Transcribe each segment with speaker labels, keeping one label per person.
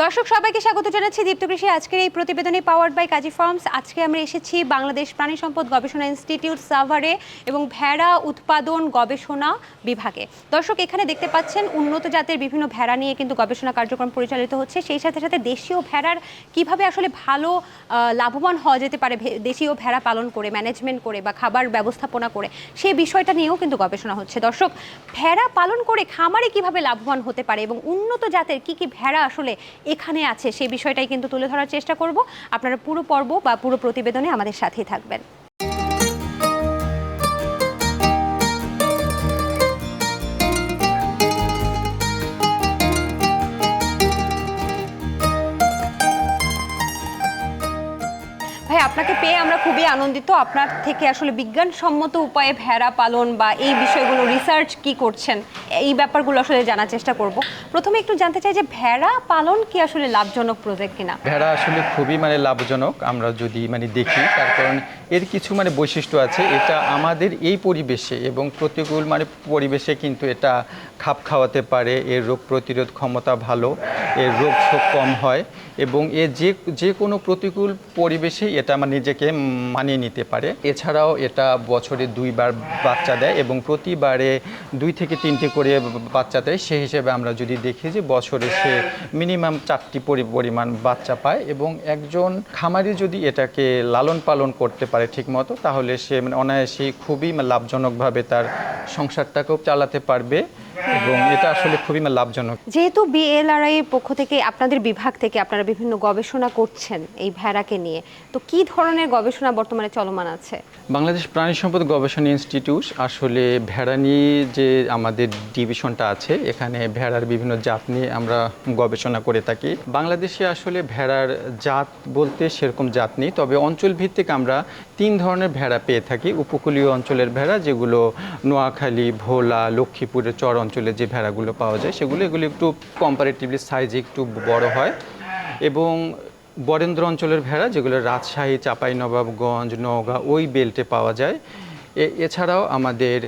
Speaker 1: দর্শক সবাইকে স্বাগত জানাচ্ছি দীপ্ত কৃষি আজকের এই প্রতিবেদনে পাওয়ার্ড বাই কাজী ফার্মস। আজকে আমরা এসেছি বাংলাদেশ প্রাণী সম্পদ গবেষণা ইনস্টিটিউট সাভারে এবং ভেড়া উৎপাদন গবেষণা বিভাগে। দর্শক এখানে দেখতে পাচ্ছেন উন্নত জাতের বিভিন্ন ভেড়া নিয়ে কিন্তু গবেষণা কার্যক্রম পরিচালিত হচ্ছে। সেই সাথে সাথে দেশীয় ভেড়ার কিভাবে আসলে ভালো লাভবান হওয়া যেতে পারে দেশীয় ভেড়া পালন করে, ম্যানেজমেন্ট করে বা খাবার ব্যবস্থাপনা করে, সেই বিষয়টা নিয়েও কিন্তু গবেষণা হচ্ছে। দর্শক, ভেড়া পালন করে খামারে কিভাবে লাভবান হতে পারে এবং উন্নত জাতের কি কি ভেড়া আসলে এখানে আছে সেই বিষয়টাই কিন্তু তুলে ধরার চেষ্টা করব। আপনারা পুরো পর্ব বা পুরো প্রতিবেদনে আমাদের সাথেই থাকবেন। ভাই, আপনাকে পেয়ে আমরা খুবই আনন্দিত। আপনার থেকে আসলে বিজ্ঞানসম্মত উপায়ে ভেড়া পালন বা এই বিষয়গুলো রিসার্চ কি করছেন, এই ব্যাপারগুলো আসলে জানার চেষ্টা করব। প্রথমে একটু জানতে চাই যে ভেড়া পালন কি আসলে লাভজনক প্রজেক্ট কিনা?
Speaker 2: ভেড়া আসলে খুবই লাভজনক আমরা যদি দেখি, তার কারণ এর কিছু বৈশিষ্ট্য আছে। এটা আমাদের এই পরিবেশে এবং প্রতিকূল পরিবেশে কিন্তু এটা খাপ খাওয়াতে পারে। এর রোগ প্রতিরোধ ক্ষমতা ভালো, এর রোগ শোক কম হয় এবং এ যে কোনো প্রতিকূল পরিবেশেই এটা নিজেকে মানিয়ে নিতে পারে। এছাড়াও এটা বছরে 2 বার বাচ্চা দেয় এবং প্রতিবারে 2 থেকে 3টি করে বাচ্চা দেয়। সেই হিসেবে আমরা যদি দেখি যে বছরে সে মিনিমাম 4টি পরিমাণ বাচ্চা পায় এবং একজন খামারি যদি এটাকে লালন পালন করতে পারে ঠিকমতো, তাহলে সে অনায়াসেই খুবই লাভজনকভাবে তার সংসারটাকেও চালাতে পারবে এবং এটা আসলে খুবই লাভজনক।
Speaker 1: যেহেতু বিএলআরআই এর পক্ষ থেকে আপনাদের বিভাগ থেকে আপনারা বিভিন্ন গবেষণা করছেন এই ভেড়াকে নিয়ে, তো কি ধরনের গবেষণা বর্তমানে চলমান আছে?
Speaker 2: বাংলাদেশ প্রাণী সম্পদ গবেষণা ইনস্টিটিউট আসলে ভেড়া নিয়ে যে আমাদের ডিভিশনটা আছে, এখানে ভেড়ার বিভিন্ন জাত নিয়ে আমরা গবেষণা করে থাকি। বাংলাদেশে আসলে ভেড়ার জাত বলতে সেরকম জাত নেই, তবে অঞ্চল ভিত্তিক আমরা 3 ধরনের ভেড়া পেয়ে থাকি। উপকূলীয় অঞ্চলের ভেড়া, যেগুলো নোয়াখালী, ভোলা, লক্ষ্মীপুরের চর অঞ্চলে যে ভেড়াগুলো পাওয়া যায় সেগুলো একটু কম্পারেটিভলি সাইজে একটু বড় হয়, এবং বরেন্দ্র অঞ্চলের ভেড়া যেগুলো রাজশাহী, চাঁপাইনবাবগঞ্জ, নওগাঁ ওই বেল্টে পাওয়া যায়। এছাড়াও আমাদের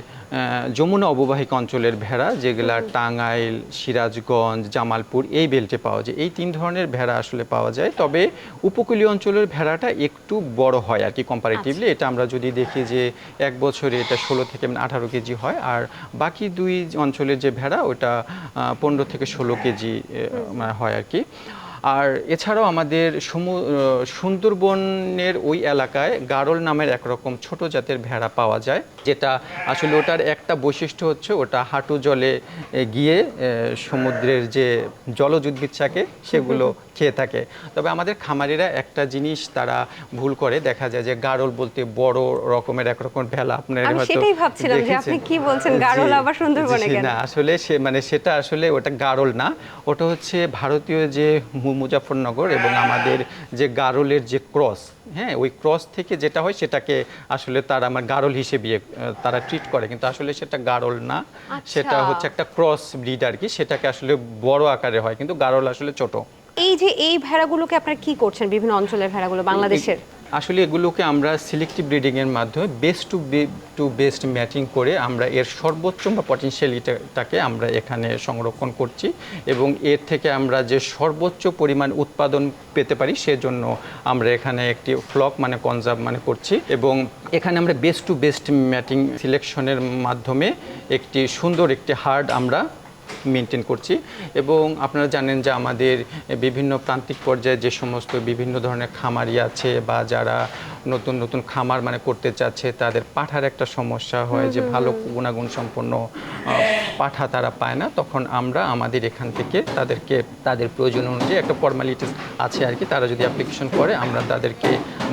Speaker 2: যমুনা অববাহিক অঞ্চলের ভেড়া যেগুলো টাঙ্গাইল, সিরাজগঞ্জ, জামালপুর এই বেল্টে পাওয়া যায়। এই 3 ধরনের ভেড়া আসলে পাওয়া যায়। তবে উপকূলীয় অঞ্চলের ভেড়াটা একটু বড় হয় আর কি কম্পারেটিভলি। এটা আমরা যদি দেখি যে এক বছরে এটা 16 থেকে 18 কেজি হয়, আর বাকি 2 অঞ্চলের যে ভেড়া ওটা 15 থেকে 16 কেজি হয় আর কি। আর এছাড়াও আমাদের সুন্দরবনের ওই এলাকায় গারল নামের একরকম ছোট জাতের ভেড়া পাওয়া যায়, যেটা আসলে ওটার একটা বৈশিষ্ট্য হচ্ছে ওটা হাঁটু জলে গিয়ে সমুদ্রের যে জলজ উদ্ভিদ থাকে সেগুলো খেয়ে থাকে। তবে আমাদের খামারিরা একটা জিনিস তারা ভুল করে, দেখা যায় যে গারল বলতে বড় রকমের একরকম ভেড়া। আপনারা হয়তো
Speaker 1: সেটাই ভাবছিলাম যে আপনি কি বলছেন, গারল আবার সুন্দরবনে কেন?
Speaker 2: না, আসলে সেটা আসলে ওটা গারল না, ওটা হচ্ছে ভারতীয় যে মুজাফরনগর এবং আমাদের যে গারলের যে ক্রস, হ্যাঁ, ওই ক্রস থেকে যেটা হয় সেটাকে আসলে তারা গারল হিসেবে তারা ট্রিট করে, কিন্তু আসলে সেটা গারল না। সেটা হচ্ছে একটা ক্রস ব্রিড আর কি, সেটাকে আসলে বড় আকারে হয়, কিন্তু গারল আসলে ছোট।
Speaker 1: এই যে এই ভেড়াগুলোকে আপনারা কি করছেন, বিভিন্ন অঞ্চলের ভেড়াগুলো বাংলাদেশের?
Speaker 2: আসলে এগুলোকে আমরা সিলেক্টিভ ব্রিডিংয়ের মাধ্যমে বেস্ট টু বেস্ট ম্যাচিং করে আমরা এর সর্বোচ্চ বা পটেনশিয়ালিটাকে আমরা এখানে সংরক্ষণ করছি এবং এর থেকে আমরা যে সর্বোচ্চ পরিমাণ উৎপাদন পেতে পারি সেজন্য আমরা এখানে একটি ফ্লক কনজার্ভ করছি এবং এখানে আমরা বেস্ট টু বেস্ট ম্যাটিং সিলেকশনের মাধ্যমে একটি সুন্দর একটি হার্ড আমরা মেনটেন করছি। এবং আপনারা জানেন যে আমাদের বিভিন্ন প্রান্তিক পর্যায়ে যে সমস্ত বিভিন্ন ধরনের খামারি আছে বা যারা নতুন নতুন খামার করতে চাচ্ছে, তাদের পাঠার একটা সমস্যা হয় যে ভালো গুণাগুণ সম্পন্ন পাঠা তারা পায় না। তখন আমরা আমাদের এখান থেকে তাদেরকে তাদের প্রয়োজন অনুযায়ী একটা ফর্মালিটিস আছে আর কি, তারা যদি অ্যাপ্লিকেশন করে আমরা তাদেরকে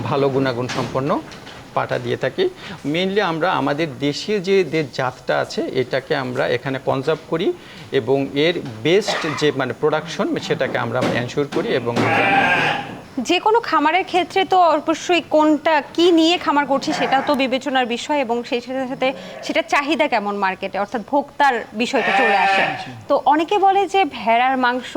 Speaker 2: ভালো গুণাগুণ সম্পন্ন পাঠা দিয়ে থাকি। মেইনলি আমরা আমাদের দেশীয় যে জাতটা আছে এটাকে আমরা এখানে কনজার্ভ করি এবং এর বেস্ট যে প্রোডাকশন সেটাকে আমরা এনশিওর করি। এবং
Speaker 1: যে কোনো খামারের ক্ষেত্রে তো অবশ্যই কোনটা কি নিয়ে খামার করছি সেটা তো বিবেচনার বিষয়, এবং সেই সাথে সাথে সেটা চাহিদা কেমন মার্কেটে, অর্থাৎ ভোক্তার বিষয়টা চলে আসে। তো অনেকে বলে যে ভেড়ার মাংস,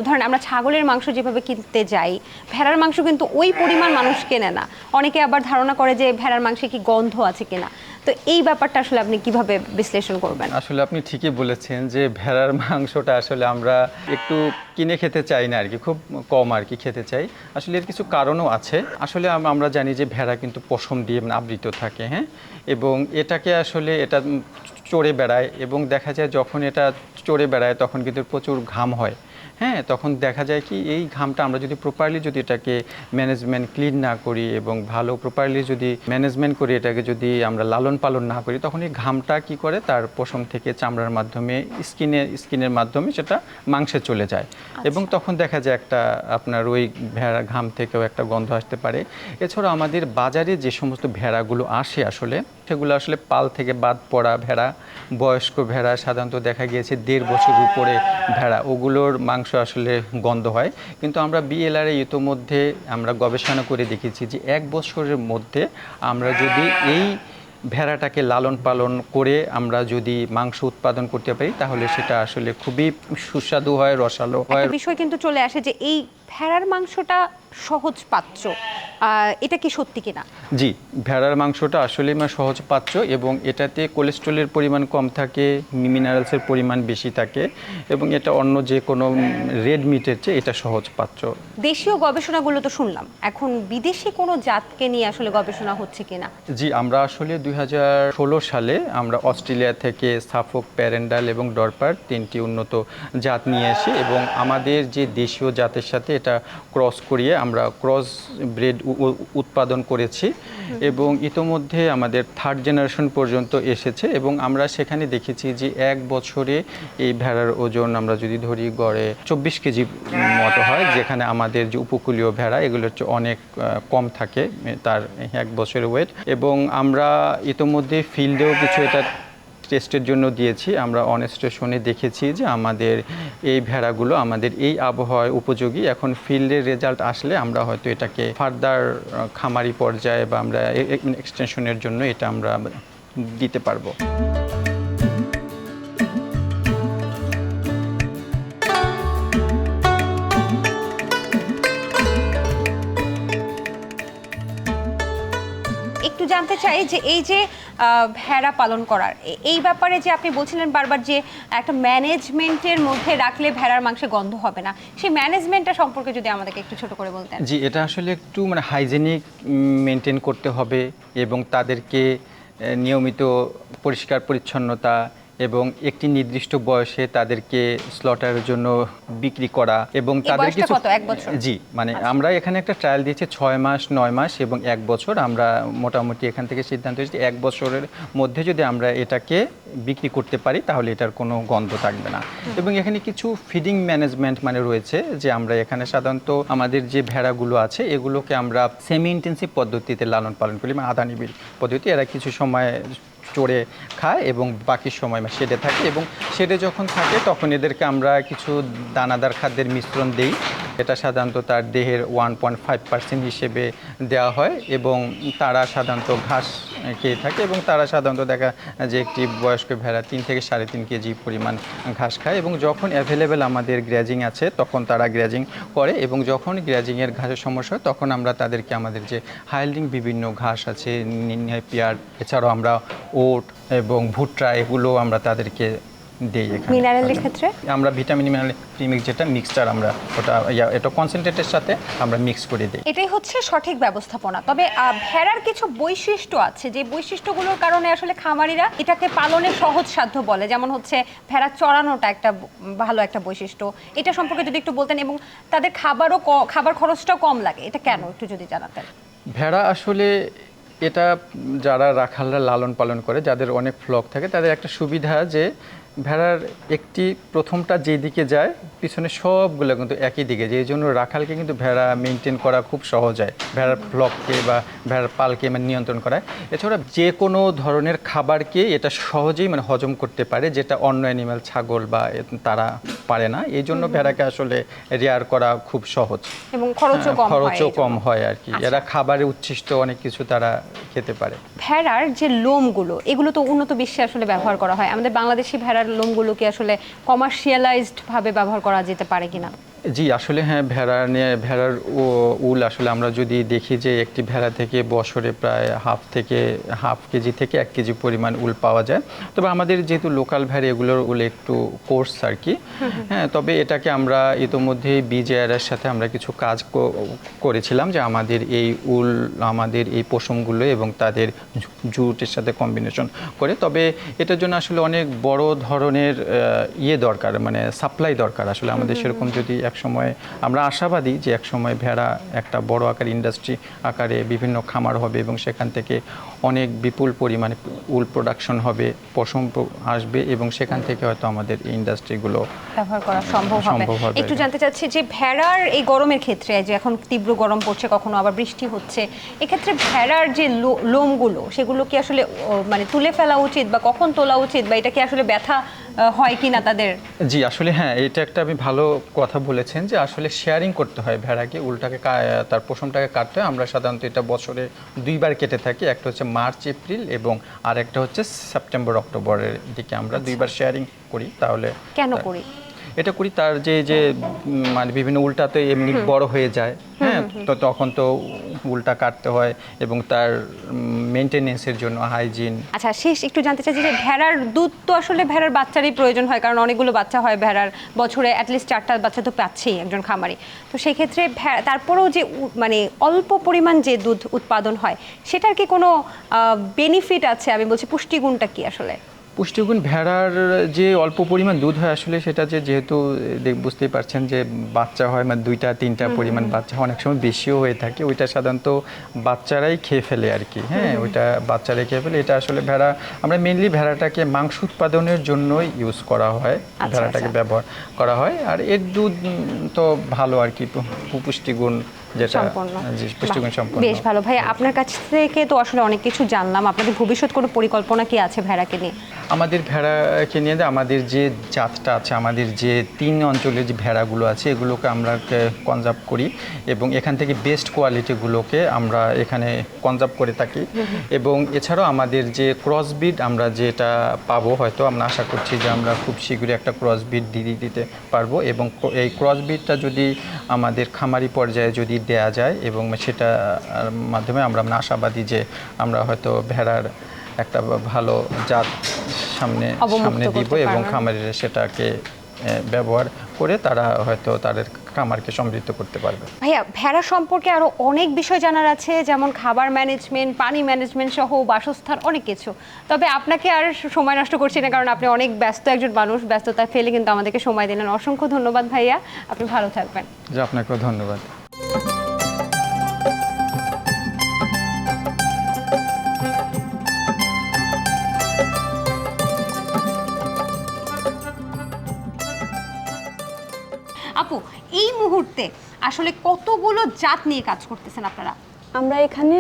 Speaker 1: ধরেন আমরা ছাগলের মাংস যেভাবে কিনতে যাই, ভেড়ার মাংস কিন্তু ওই পরিমাণ মানুষ কেনে না। অনেকে আবার ধারণা করে যে ভেড়ার মাংসে কি গন্ধ আছে কিনা। তো তো এই ব্যাপারটা আসলে আপনি কিভাবে বিশ্লেষণ করবেন?
Speaker 2: আসলে আপনি ঠিকই বলেছেন যে ভেড়ার মাংসটা আসলে আমরা একটু কিনে খেতে চাই না আর কি, খুব কম আর কি খেতে চাই। আসলে এর কিছু কারণও আছে। আসলে আমরা জানি যে ভেড়া কিন্তু পশম দিয়ে আবৃত থাকে, হ্যাঁ, এবং এটাকে আসলে এটা চড়ে বেড়ায়, এবং দেখা যায় যখন এটা চড়ে বেড়ায় তখন কিন্তু প্রচুর ঘাম হয়। হ্যাঁ, তখন দেখা যায় কি এই ঘামটা আমরা যদি প্রপারলি যদি এটাকে ম্যানেজমেন্ট ক্লিন না করি এবং ভালো প্রপারলি যদি ম্যানেজমেন্ট করি, এটাকে যদি আমরা লালন পালন না করি, তখন এই ঘামটা কি করে তার পশম থেকে চামড়ার মাধ্যমে স্কিনের মাধ্যমে সেটা মাংসে চলে যায়। এবং তখন দেখা যায় একটা আপনার ওই ভেড়া ঘাম থেকেও একটা গন্ধ আসতে পারে। এছাড়া আমাদের বাজারে যে সমস্ত ভেড়াগুলো আসে আসলে সেগুলো আসলে পাল থেকে বাদ পড়া ভেড়া, বয়স্ক ভেড়া, সাধারণত দেখা গিয়েছে 1.5 বছর উপরে ভেড়া, ওগুলোর মাংস আসলে গন্ধ হয়। কিন্তু আমরা বিএলআর ইতোমধ্যে আমরা গবেষণা করে দেখেছি যে 1 বছরের মধ্যে আমরা যদি এই ভেড়াটাকে লালন পালন করে আমরা যদি মাংস উৎপাদন করতে পারি, তাহলে সেটা আসলে খুবই সুস্বাদু হয়, রসালো হয়।
Speaker 1: একটা বিষয় কিন্তু চলে আসে যে এই ভেড়ার মাংসটা সহজপাচ্য, এটা কি সত্যি কিনা?
Speaker 2: জি, ভেড়ার মাংসটা আসলেই সহজপাচ্য এবং এটাতে কোলেস্ট্রলের পরিমাণ কম থাকে, মিনারেলসের পরিমাণ বেশি থাকে, এবং এটা অন্য যে কোনো রেড মিটের চেয়ে এটা সহজপাচ্য।
Speaker 1: দেশীয় গবেষণাগুলো তো শুনলাম, এখন বিদেশি কোনো জাতকে নিয়ে আসলে গবেষণা হচ্ছে কিনা?
Speaker 2: জি, আমরা আসলে 2016 সালে আমরা অস্ট্রেলিয়া থেকে সাফক, প্যারেন্ডাল এবং ডরপার 3টি উন্নত জাত নিয়ে আসি, এবং আমাদের যে দেশীয় জাতের সাথে এটা ক্রস করিয়ে আমরা ক্রস ব্রেড উৎপাদন করেছি, এবং ইতোমধ্যে আমাদের 3rd জেনারেশন পর্যন্ত এসেছে। এবং আমরা সেখানে দেখেছি যে 1 বছরে এই ভেড়ার ওজন আমরা যদি ধরি গড়ে 24 কেজি মতো হয়, যেখানে আমাদের যে উপকূলীয় ভেড়া এগুলোর চেয়ে অনেক কম থাকে তার 1 বছরের ওয়েট। এবং আমরা ইতোমধ্যে ফিল্ডেও কিছু এটা টেস্টের জন্য দিয়েছি। আমরা অন স্টেশনে দেখেছি যে আমাদের এই ভেড়াগুলো আমাদের এই আবহাওয়ায় উপযোগী। এখন ফিল্ডের রেজাল্ট আসলে আমরা হয়তো এটাকে ফার্দার খামারি পর্যায়ে বা আমরা এক্সটেনশনের জন্য এটা আমরা দিতে পারবো।
Speaker 1: একটু জানতে চাই যে এই যে ভেড়া পালন করার এই ব্যাপারে যে আপনি বলছিলেন বারবার যে একটা ম্যানেজমেন্টের মধ্যে রাখলে ভেড়ার মাংসে গন্ধ হবে না, সেই ম্যানেজমেন্টটা সম্পর্কে যদি আমাদেরকে একটু ছোট করে বলতেন।
Speaker 2: জি, এটা আসলে একটু হাইজেনিক মেনটেন করতে হবে, এবং তাদেরকে নিয়মিত পরিষ্কার পরিচ্ছন্নতা এবং একটি নির্দিষ্ট বয়সে তাদেরকে স্লটারের জন্য বিক্রি করা, এবং তাদের কিছু
Speaker 1: 1 বছর?
Speaker 2: জি, আমরা এখানে একটা ট্রায়াল দিয়েছি 6 মাস, 9 মাস এবং 1 বছর। আমরা মোটামুটি এখান থেকে সিদ্ধান্ত হয়েছে 1 বছরের মধ্যে যদি আমরা এটাকে বিক্রি করতে পারি তাহলে এটার কোনো গন্ধ থাকবে না। এবং এখানে কিছু ফিডিং ম্যানেজমেন্ট রয়েছে, যে আমরা এখানে সাধারণত আমাদের যে ভেড়াগুলো আছে এগুলোকে আমরা সেমি ইন্টেন্সিভ পদ্ধতিতে লালন পালন করি, আধা নিবিড় পদ্ধতি। এরা কিছু সময় চড়ে খায় এবং বাকি সময় শেডে থাকে, এবং শেডে যখন থাকে তখন এদেরকে আমরা কিছু দানাদার খাদ্যের মিশ্রণ দিই। এটা সাধারণত তার দেহের 1.5% হিসেবে দেওয়া হয়, এবং তারা সাধারণত ঘাস খেয়ে থাকে, এবং তারা সাধারণত দেখা যে একটি বয়স্ক ভেড়া 3 থেকে 3.5 কেজি পরিমাণ ঘাস খায়। এবং যখন অ্যাভেলেবেল আমাদের গ্র্যাজিং আছে তখন তারা গ্র্যাজিং করে, এবং যখন গ্র্যাজিংয়ের ঘাসের সমস্যা হয় তখন আমরা তাদেরকে আমাদের যে হাইল্ডিং বিভিন্ন ঘাস আছে, নেপিয়ার, এছাড়াও আমরা ওট এবং ভুট্টা এগুলো আমরা তাদেরকে দেই।
Speaker 1: মিনারেলের ক্ষেত্রে
Speaker 2: আমরা ভিটামিন মিনারেল প্রিমিক্স যেটা মিক্সচার আমরা এটা কনসেন্ট্রেটের সাথে আমরা মিক্স করে দিই।
Speaker 1: এটাই হচ্ছে সঠিক ব্যবস্থাপনা। তবে ভেড়ার কিছু বৈশিষ্ট্য আছে যে বৈশিষ্ট্যগুলোর কারণে আসলে খামারিরা এটাকে পালনে সহজসাধ্য বলে, যেমন হচ্ছে ভেড়া চড়ানোটা একটা ভালো একটা বৈশিষ্ট্য। এটা সম্পর্কে যদি একটু বলতেন, এবং তাদের খাবার খরচটাও কম লাগে, এটা কেন একটু যদি জানাতেন।
Speaker 2: ভেড়া আসলে এটা যারা রাখালরা লালন পালন করে, যাদের অনেক ফ্লক থাকে, তাদের একটা সুবিধা যে ভেড়ার একটি প্রথমটা যেদিকে যায় পিছনে সবগুলো কিন্তু একই দিকে, যে জন্য রাখালকে কিন্তু ভেড়া মেনটেন করা খুব সহজ হয়, ভেড়ার ফ্লককে বা ভেড়ার পালকে নিয়ন্ত্রণ করা। এছাড়া যে কোনো ধরনের খাবারকে এটা সহজেই হজম করতে পারে, যেটা অন্য অ্যানিম্যাল ছাগল বা তারা পারে না। এই জন্য ভেড়াকে আসলে রেয়ার করা খুব সহজ, এবং খরচও কম হয় আর কি। এরা খাবারে উচ্ছিষ্ট অনেক কিছু তারা খেতে পারে।
Speaker 1: ভেড়ার যে লোমগুলো এগুলো তো উন্নত বিশ্বে আসলে ব্যবহার করা হয়, আমাদের বাংলাদেশি ভেড়ার লোমগুলোকে আসলে কমার্শিয়ালাইজড ভাবে ব্যবহার করা যেতে পারে কিনা?
Speaker 2: জি আসলে হ্যাঁ, ভেড়ার উল আসলে আমরা যদি দেখি যে একটি ভেড়া থেকে বছরে প্রায় হাফ কেজি থেকে 1 কেজি পরিমাণ উল পাওয়া যায়। তবে আমাদের যেহেতু লোকাল ভেড়া, এগুলোর উল একটু কোর্স আর কি। হ্যাঁ, তবে এটাকে আমরা ইতোমধ্যে বিজেআরের সাথে আমরা কিছু কাজ করেছিলাম যে আমাদের এই পশমগুলো এবং তাদের জুটের সাথে কম্বিনেশন করে। তবে এটার জন্য আসলে অনেক বড় ধরনের দরকার, মানে সাপ্লাই দরকার আসলে আমাদের। সেরকম যদি একসময় আমরা আশাবাদী যে একসময় ভেড়া একটা বড় আকার ইন্ডাস্ট্রি আকারে বিভিন্ন খামার হবে এবং সেখান থেকে অনেক বিপুল পরিমাণে উল প্রোডাকশন হবে, পশম আসবে এবং সেখান থেকে হয়তো আমাদের এই ইন্ডাস্ট্রিগুলো
Speaker 1: ব্যবহার করা সম্ভব হবে। একটু জানতে চাচ্ছি যে ভেড়ার এই গরমের ক্ষেত্রে, যে এখন তীব্র গরম পড়ছে, কখনো আবার বৃষ্টি হচ্ছে, এক্ষেত্রে ভেড়ার যে লোমগুলো সেগুলো কি আসলে মানে তুলে ফেলা উচিত, বা কখন তোলা উচিত, বা এটা কি আসলে ব্যথা হয় কিনা তাদের?
Speaker 2: জি আসলে হ্যাঁ, এটা একটা আপনি ভালো কথা বলেছেন যে আসলে শেয়ারিং করতে হয় ভেড়াকে, উলটাকে তার পশমটাকে কাটতে হয়। আমরা সাধারণত এটা বছরে 2বার কেটে থাকি, একটা হচ্ছে মার্চ এপ্রিল এবং আরেকটা হচ্ছে সেপ্টেম্বর অক্টোবরের দিকে আমরা 2বার শেয়ারিং করি। তাহলে
Speaker 1: কেন করি
Speaker 2: এটা করি? তার যে মানে বিভিন্ন উলটাতে এমনি বড় হয়ে যায়, হ্যাঁ, তো তখন তো উলটা কাটতে হয় এবং তার মেনটেনেন্সের জন্য হাইজিন।
Speaker 1: আচ্ছা, শেষ একটু জানতে চাইছি যে ভেড়ার দুধ তো আসলে ভেড়ার বাচ্চারই প্রয়োজন হয়, কারণ অনেকগুলো বাচ্চা হয় ভেড়ার, বছরে অ্যাটলিস্ট 4টা বাচ্চা তো পাচ্ছেই একজন খামারি। তো সেই ক্ষেত্রে তারপরেও যে মানে অল্প পরিমাণ যে দুধ উৎপাদন হয়, সেটার কি কোনো বেনিফিট আছে? আমি বলছি পুষ্টিগুণটা কি আসলে?
Speaker 2: পুষ্টিগুণ ভেড়ার যে অল্প পরিমাণ দুধ হয় আসলে সেটা যেহেতু বুঝতেই পারছেন যে বাচ্চা হয়, মানে 2টা-3টা পরিমাণ বাচ্চা হয়, অনেক সময় বেশিও হয়ে থাকে। ওইটা সাধারণত বাচ্চারাই খেয়ে ফেলে আর কি। হ্যাঁ, ওইটা বাচ্চারাই খেয়ে ফেলে। এটা আসলে আমরা মেনলি ভেড়াটাকে মাংস উৎপাদনের জন্যই ইউজ করা হয়, ভেড়াটাকে ব্যবহার করা হয়। আর এর দুধ তো ভালো আর কি, পুষ্টিগুণ যেটা পুষ্টিগুণ সম্পন্ন।
Speaker 1: বেশ ভালো ভাই, আপনার কাছ থেকে তো আসলে অনেক কিছু জানলাম। আপনাদের ভবিষ্যৎ কোনো পরিকল্পনা কি আছে ভেড়াকে নিয়ে?
Speaker 2: আমাদের ভেড়াকে নিয়ে আমাদের যে জাতটা আছে, আমাদের যে 3 অঞ্চলের যে ভেড়াগুলো আছে, এগুলোকে আমরা কনজার্ভ করি এবং এখান থেকে বেস্ট কোয়ালিটিগুলোকে আমরা এখানে কনজার্ভ করে থাকি। এবং এছাড়াও আমাদের যে ক্রসবিড আমরা যেটা পাবো, হয়তো আমরা আশা করছি যে আমরা খুব শীঘ্রই একটা ক্রসবিড দিতে পারবো। এবং এই ক্রসবিডটা যদি আমাদের খামারি পর্যায়ে যদি দেয়া যায় এবং সেটা মাধ্যমে আমরা আশাবাদী যে আমরা হয়তো ভেড়ার একটা ভালো জাত সামনে দিব এবং খামারিরা সেটাকে ব্যবহার করে তারা হয়তো তাদের খামারকে সমৃদ্ধ করতে পারবে।
Speaker 1: ভাইয়া, ভেড়া সম্পর্কে আরো অনেক বিষয় জানার আছে, যেমন খাবার ম্যানেজমেন্ট, পানি ম্যানেজমেন্ট সহ বাসস্থান, অনেক কিছু। তবে আপনাকে আর সময় নষ্ট করছি না, কারণ আপনি অনেক ব্যস্ত একজন মানুষ, ব্যস্ততা ফেলে কিন্তু আমাদেরকে সময় দিলেন। অসংখ্য ধন্যবাদ ভাইয়া, আপনি ভালো থাকবেন।
Speaker 2: জি, আপনাকেও ধন্যবাদ।
Speaker 1: আপু, এই মুহূর্তে আসলে কতগুলো জাত নিয়ে কাজ করতেছেন আপনারা?
Speaker 3: আমরা এখানে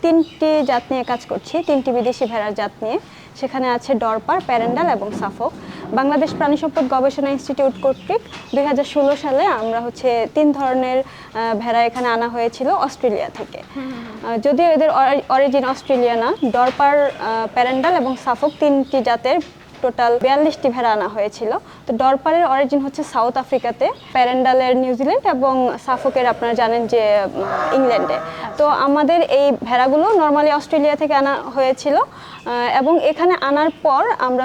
Speaker 3: 3টি জাত নিয়ে কাজ করছি, 3টি বিদেশি ভেড়ার জাত নিয়ে। সেখানে আছে ডরপার, প্যারেন্ডাল এবং সাফক। বাংলাদেশ প্রাণী সম্পদ গবেষণা ইনস্টিটিউট কর্তৃক 2016 সালে আমরা 3 ধরনের ভেড়া এখানে আনা হয়েছিল অস্ট্রেলিয়া থেকে। যদিও এদের অরিজিন অস্ট্রেলিয়া না, ডরপার, প্যারেন্ডাল এবং সাফক 3টি জাতের টোটাল 42টি ভেড়া আনা হয়েছিল। তো ডরপারের অরিজিন হচ্ছে সাউথ আফ্রিকাতে, প্যারেন্ডালের নিউজিল্যান্ড এবং সাফকের আপনারা জানেন যে ইংল্যান্ডে। তো আমাদের এই ভেড়াগুলো নর্মালি অস্ট্রেলিয়া থেকে আনা হয়েছিল এবং এখানে আনার পর আমরা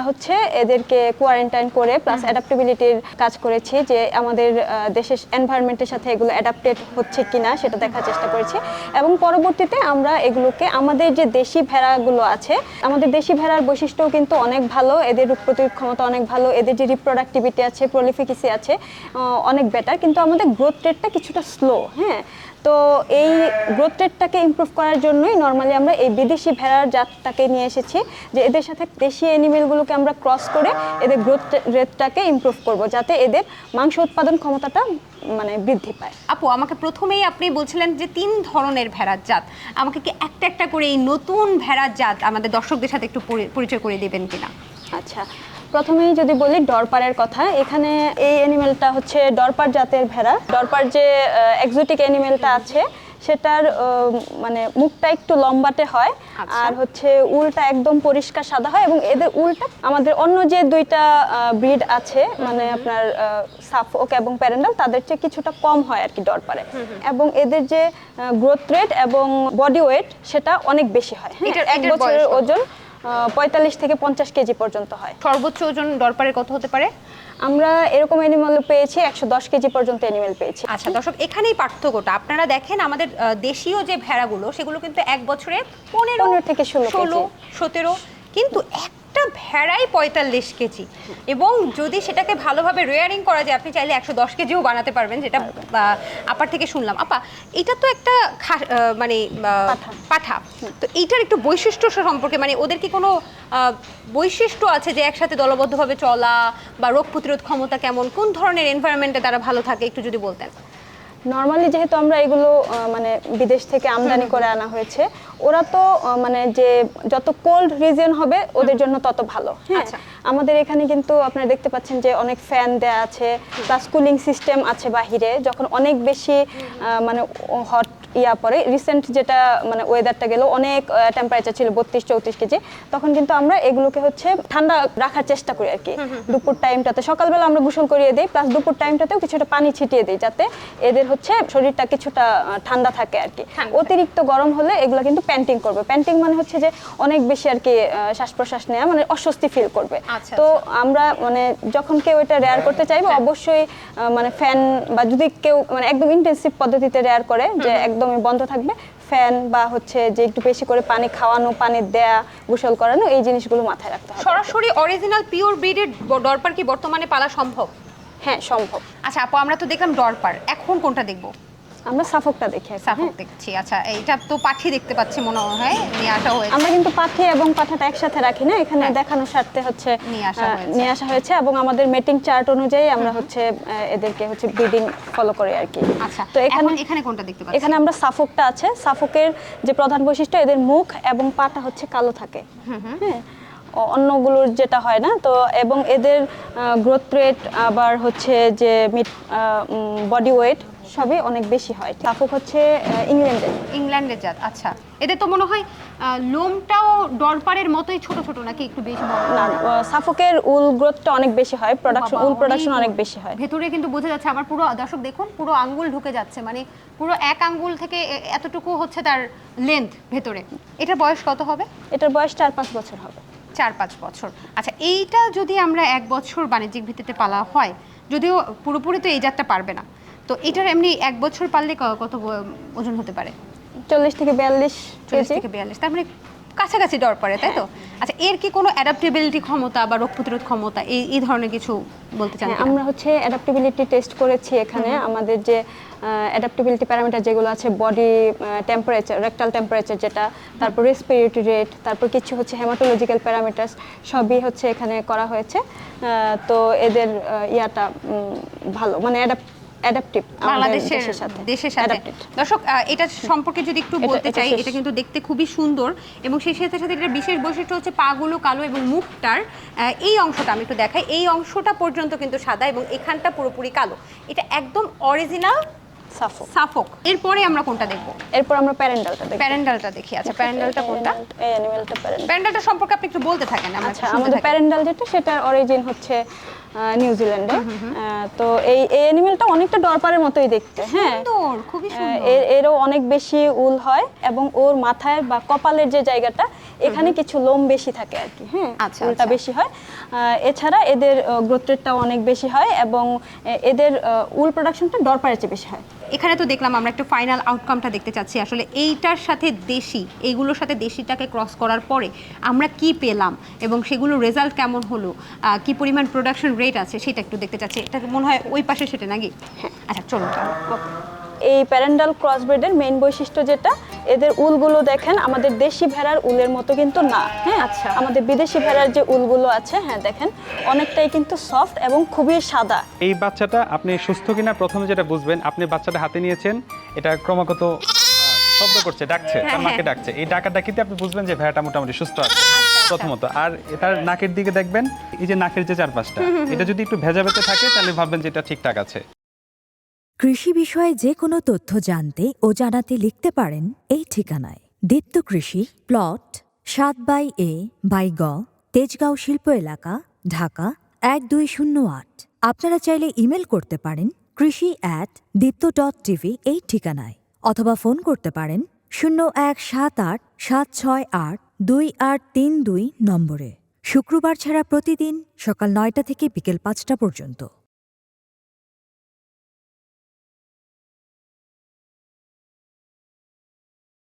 Speaker 3: এদেরকে কোয়ারেন্টাইন করে প্লাস অ্যাডাপ্টেবিলিটির কাজ করেছি, যে আমাদের দেশের এনভায়রনমেন্টের সাথে এগুলো অ্যাডাপ্টেড হচ্ছে কিনা সেটা দেখার চেষ্টা করেছি। এবং পরবর্তীতে আমরা এগুলোকে আমাদের যে দেশি ভেড়াগুলো আছে, আমাদের দেশি ভেড়ার বৈশিষ্ট্যও কিন্তু অনেক ভালো, এদের রোগ প্রতিরোধ ক্ষমতা অনেক ভালো, এদের যে রিপ্রোডাক্টিভিটি আছে, প্রলিফিকেসি আছে অনেক বেটার, কিন্তু আমাদের গ্রোথ রেটটা কিছুটা স্লো। হ্যাঁ, তো এই গ্রোথ রেটটাকে ইমপ্রুভ করার জন্যই নর্মালি আমরা এই বিদেশি ভেড়ার জাতটাকে নিয়ে এসেছি, যে এদের সাথে দেশি অ্যানিমেলগুলোকে আমরা ক্রস করে এদের গ্রোথ রেটটাকে ইমপ্রুভ করব, যাতে এদের মাংস উৎপাদন ক্ষমতাটা মানে বৃদ্ধি পায়।
Speaker 1: আপু, আমাকে প্রথমেই আপনি বলছিলেন যে 3 ধরনের ভেড়ার জাত, আমাকে কি একটা একটা করে এই নতুন ভেড়ার জাত আমাদের দর্শকদের সাথে একটু পরিচয় করে দেবেন কিনা?
Speaker 3: আচ্ছা, প্রথমেই যদি বলি ডরপারের কথা, এখানে এই অ্যানিমেলটা ডরপার জাতের ভেড়া। ডরপার যে এক্সোটিক অ্যানিমেলটা আছে সেটার মানে মুখটা একটু লম্বাটে হয়,
Speaker 1: আচ্ছা।
Speaker 3: আর হচ্ছে উলটা একদম পরিষ্কার সাদা হয়, এবং এদের উলটা আমাদের অন্য যে দুইটা ব্রিড আছে মানে আপনার সাফওক এবং প্যারেন্ডাল তাদের চেয়ে কিছুটা কম হয় আর কি ডরপারে, এবং এদের যে গ্রোথ রেট এবং বডি ওয়েট সেটা অনেক বেশি হয়। হ্যাঁ,
Speaker 1: এটার-
Speaker 3: এক
Speaker 1: এটার
Speaker 3: বছরের
Speaker 1: বয়স কত?
Speaker 3: ওজন 45 থেকে 50 কেজি পর্যন্ত হয়।
Speaker 1: সর্বোচ্চ ওজন ডরপারের কত হতে পারে?
Speaker 3: আমরা এরকম অ্যানিমাল পেয়েছি 110 কেজি পর্যন্ত অ্যানিমাল পেয়েছি।
Speaker 1: আচ্ছা দর্শক, এখানেই পার্থক্যটা আপনারা দেখেন। আমাদের দেশীয় যে ভেড়াগুলো সেগুলো কিন্তু এক বছরে
Speaker 3: 15 থেকে 16 কেজি।
Speaker 1: 17, কিন্তু একটা ভেড়াই 45 কেজি। এবং যদি সেটাকে ভালোভাবে রেয়ারিং করা যায়, আপনি চাইলে 110 কেজিও বানাতে পারবেন, যেটা আপার থেকে শুনলাম। আপা, এটা তো একটা মানে পাঠা, তো এইটার একটু বৈশিষ্ট্য সম্পর্কে, মানে ওদের কি কোনো বৈশিষ্ট্য আছে যে একসাথে দলবদ্ধভাবে চলা, বা রোগ প্রতিরোধ ক্ষমতা কেমন, কোন ধরনের এনভায়রনমেন্টে তারা ভালো থাকে, একটু যদি বলতেন।
Speaker 3: নর্মালি যেহেতু আমরা এগুলো মানে বিদেশ থেকে আমদানি করে আনা হয়েছে, ওরা তো মানে যে যত কোল্ড রিজন হবে ওদের জন্য তত ভালো। হ্যাঁ,
Speaker 1: আচ্ছা।
Speaker 3: আমাদের এখানে কিন্তু আপনারা দেখতে পাচ্ছেন যে অনেক ফ্যান দেয়া আছে, প্লাস কুলিং সিস্টেম আছে বাহিরে। যখন অনেক বেশি মানে হট পরে রিসেন্ট যেটা মানে ওয়েদারটা গেল, অনেক টেম্পারেচার ছিল 32-34 কেজি, তখন কিন্তু আমরা এগুলোকে হচ্ছে ঠান্ডা রাখার চেষ্টা করি আর কি। দুপুর টাইমটাতে সকালবেলা আমরা গোসল করিয়ে দিই, প্লাস দুপুর টাইমটাতেও কিছুটা পানি ছিটিয়ে দিই, যাতে এদের হচ্ছে শরীরটা কিছুটা ঠান্ডা থাকে আর কি। অতিরিক্ত গরম হলে এগুলো কিন্তু প্যান্টিং করবে। প্যান্টিং মানে হচ্ছে যে অনেক বেশি আর কি শ্বাস প্রশ্বাস নেওয়া, মানে অস্বস্তি ফিল করবে।
Speaker 1: আচ্ছা,
Speaker 3: তো আমরা মানে যখন কেউ এটা রেয়ার করতে চাইবে, অবশ্যই মানে ফ্যান, বা যদি কেউ মানে একদম ইন্টেন্সিভ পদ্ধতিতে রেয়ার করে যে একদমই বন্ধ থাকবে, ফ্যান বা হচ্ছে যে একটু বেশি করে পানি খাওয়ানো, পানি দেয়া, গোসল করানো, এই জিনিসগুলো মাথায় রাখতে হবে।
Speaker 1: সরাসরি অরিজিনাল পিওর ব্রিডের ডরপার কি বর্তমানে পালা সম্ভব?
Speaker 3: হ্যাঁ, সম্ভব।
Speaker 1: আচ্ছা আপু, আমরা তো দেখলাম ডরপার, এখন কোনটা দেখবো?
Speaker 3: আমরা সাফকটা দেখি এখন।
Speaker 1: সাফক দেখছি। আচ্ছা, এইটা তো পাঠি দেখতে পাচ্ছি মনে হয়, নিয়ে আসা হয়েছে।
Speaker 3: আমরা কিন্তু পাঠি এবং পাঠাটা একসাথে রাখি না, এখানে
Speaker 1: হ্যাঁ।
Speaker 3: দেখানোর স্বার্থে হচ্ছে
Speaker 1: নিয়ে আসা হয়েছে।
Speaker 3: এবং আমাদের মেটিং চার্ট অনুযায়ী আমরা হচ্ছে এদেরকে হচ্ছে ব্রিডিং ফলো করি আর কি।
Speaker 1: আচ্ছা,
Speaker 3: তো
Speaker 1: এখানে কোনটা দেখতে পাচ্ছি?
Speaker 3: এখানে আমরা সাফকটা আছে। সাফকের যে প্রধান বৈশিষ্ট্য, এদের মুখ এবং পাটা হচ্ছে কালো থাকে। হ্যাঁ, অন্যগুলোর যেটা হয় না তো। এবং এদের গ্রোথ রেট আবার হচ্ছে যে বডি ওয়েট সবই অনেক বেশি হয়। সাফক হচ্ছে
Speaker 1: ইংল্যান্ডের জাত। আচ্ছা, এদের তো মনে হয় লোমটাও ডরপারের মতোই ছোট ছোট, নাকি একটু বেশি বড়?
Speaker 3: না, সাফকের উল গ্রোথটা অনেক বেশি হয়, উল প্রোডাকশন অনেক বেশি হয়।
Speaker 1: ভেতরে কিন্তু বোঝা যাচ্ছে, আমার পুরো দর্শক দেখুন, পুরো আঙ্গুল ঢুকে যাচ্ছে, মানে পুরো এক আঙ্গুল থেকে এতটুকু হচ্ছে তার লেন্থ ভেতরে। এটার বয়স কত হবে?
Speaker 3: এটার বয়স 4-5 বছর হবে।
Speaker 1: 4-5 বছর। আচ্ছা, এইটা যদি আমরা 1 বছর বাণিজ্যিক ভিত্তিতে পালা হয়, যদিও পুরোপুরি তো এই জাতটা পারবে না, তো এটার এমনি 1 বছর পারলে কত ওজন হতে পারে?
Speaker 3: 40 থেকে 42
Speaker 1: 40
Speaker 3: কেজি।
Speaker 1: থেকে 42, তার মানে কাছাকাছি ডরপারে, তাই তো? আচ্ছা, এর কি কোনো অ্যাডাপ্টেবিলিটি ক্ষমতা বা রোগ প্রতিরোধ ক্ষমতা এই ধরনের কিছু বলতে চান?
Speaker 3: আমরা হচ্ছে অ্যাডাপ্টেবিলিটি টেস্ট করেছি এখানে। আমাদের যে অ্যাডাপ্টেবিলিটি প্যারামিটার যেগুলো আছে, বডি টেম্পারেচার, রেকটাল টেম্পারেচার যেটা, তারপর রেসপিরেটরি রেট, তারপর কিছু হচ্ছে হেমাটোলজিক্যাল প্যারামিটার্স, সবই হচ্ছে এখানে করা হয়েছে। তো এদের ইয়াটা ভালো, মানে অ্যাডাপটিভ
Speaker 1: বাংলাদেশের দেশের সাথে। দর্শক, এটা সম্পর্কে যদি একটু বলতে চাই, এটা কিন্তু দেখতে খুবই সুন্দর, এবং সেই সাথে সাথে এটা বিশেষ বৈশিষ্ট্য হচ্ছে পাগুলো কালো, এবং মুখটার এই অংশটা আমি একটু দেখাই, এই অংশটা পর্যন্ত কিন্তু সাদা, এবং এখানটা পুরোপুরি কালো। এটা একদম অরিজিনাল সাফক। এরপরে আমরা কোনটা দেখবো?
Speaker 3: এরপর আমরা প্যারেন্ডালটা দেখব।
Speaker 1: প্যারেন্ডালটা দেখি। আচ্ছা, প্যারেন্ডালটা কোনটা?
Speaker 3: এই অ্যানিমালটা প্যারেন্ডাল।
Speaker 1: প্যারেন্ডালটা সম্পর্কে আপনি একটু বলতে থাকেন।
Speaker 3: আচ্ছা, আমাদের প্যারেন্ডাল যেটা, সেটার অরিজিন হচ্ছে নিউজিল্যান্ডে। তো এই অ্যানিমালটা অনেকটা ডরপারের মতোই দেখতে। হ্যাঁ,
Speaker 1: সুন্দর, খুবই সুন্দর।
Speaker 3: এরও অনেক বেশি উল হয়, এবং ওর মাথায় বা কপালের যে জায়গাটা, এখানে কিছু লোম বেশি থাকে আর কি। হ্যাঁ, উলটা বেশি হয়। এছাড়া এদের গ্রোথ রেটটাও অনেক বেশি হয়, এবং এদের উল প্রোডাকশনটা ডরপারের চেয়ে বেশি হয়।
Speaker 1: এখানে তো দেখলাম, আমরা একটু ফাইনাল আউটকামটা দেখতে চাচ্ছি আসলে এইটার সাথে দেশি, এইগুলোর সাথে দেশিটাকে ক্রস করার পরে আমরা কি পেলাম, এবং সেগুলো রেজাল্ট কেমন হলো, কি পরিমাণ প্রোডাকশন রেট আছে, সেটা একটু দেখতে চাচ্ছি। এটা মনে হয় ওই পাশে সেটা নাকি? হ্যাঁ। আচ্ছা, চলুন।
Speaker 3: এই প্যারেন্ডাল ক্রসব্রিডের মেইন বৈশিষ্ট্য যেটা, এদের উলগুলো দেখেন আমাদের দেশি ভেড়ার উলের মতো কিন্তু না। হ্যাঁ,
Speaker 1: আচ্ছা।
Speaker 3: আমাদের বিদেশি ভেড়ার যে উলগুলো আছে, হ্যাঁ দেখেন, অনেকটাই কিন্তু সফট এবং খুবই সাদা।
Speaker 4: এই বাচ্চাটা আপনি সুস্থ কিনা প্রথমে যেটা বুঝবেন, আপনি বাচ্চাটা হাতে নিয়েছেন, এটা ক্রমাগত শব্দ করছে, ডাকছে, তার মাকে ডাকছে। এই ডাকা ডাকিতে আপনি বুঝবেন যে ভেড়াটা মোটামুটি সুস্থ আছে প্রথমত। আর এটার নাকের দিকে দেখবেন, এই যে নাকের যে চারপাশটা, এটা যদি একটু ভেজা ভেজা থাকে, তাহলে ভাববেন যে এটা ঠিকঠাক আছে।
Speaker 5: কৃষি বিষয়ে যে কোনো তথ্য জানতে ও জানাতে লিখতে পারেন এই ঠিকানায়। দীপ্ত কৃষি, প্লট 7/A/গ, তেজগাঁও শিল্প এলাকা, ঢাকা 1208। আপনারা চাইলে ইমেল করতে পারেন krishi@dipto.tv এই ঠিকানায়, অথবা ফোন করতে পারেন 0178-768-2832 নম্বরে। শুক্রবার ছাড়া প্রতিদিন সকাল 9টা থেকে বিকেল 5টা পর্যন্ত।